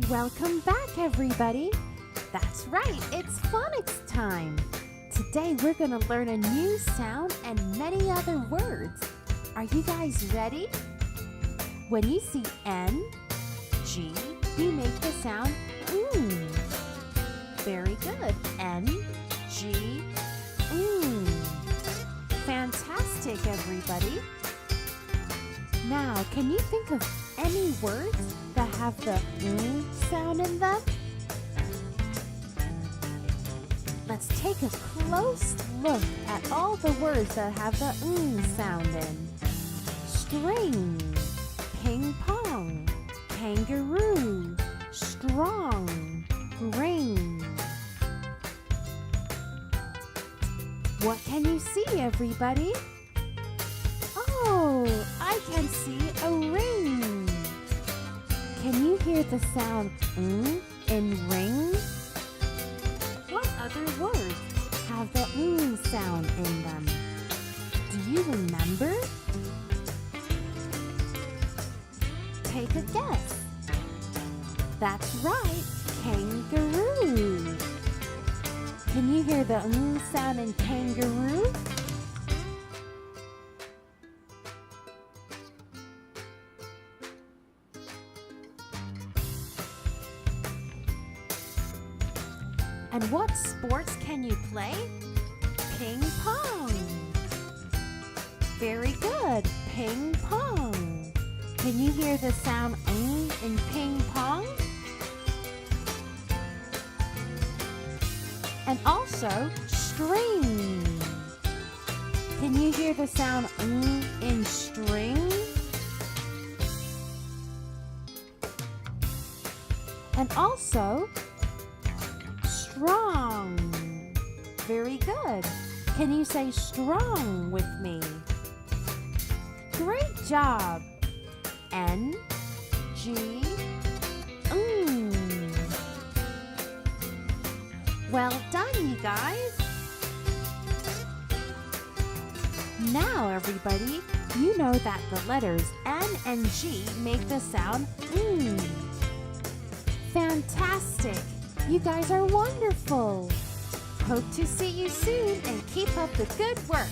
Welcome back, everybody. That's right, it's phonics time. Today we're going to learn a new sound and many other words. Are you guys ready? When you see N, G, you make the sound mm. Very good. N, G, mm. Fantastic, everybody. Now, can you think of any words that have the sound in them? Let's take a close look at all the words that have the sound in. String, ping pong, kangaroo, strong, ring. What can you see, everybody? Oh, I can see a ring. Can you hear the sound in ring? What other words have the sound in them? Do you remember? Take a guess. That's right, kangaroo. Can you hear the sound in kangaroo? And what sports can you play? Ping pong. Very good, ping pong. Can you hear the sound in ping pong? And also string. Can you hear the sound in string? And also strong. Very good. Can you say strong with me? Great job. N, G, Well done, you guys. Now, everybody, you know that the letters N and G make the sound Fantastic. You guys are wonderful. Hope to see you soon and keep up the good work.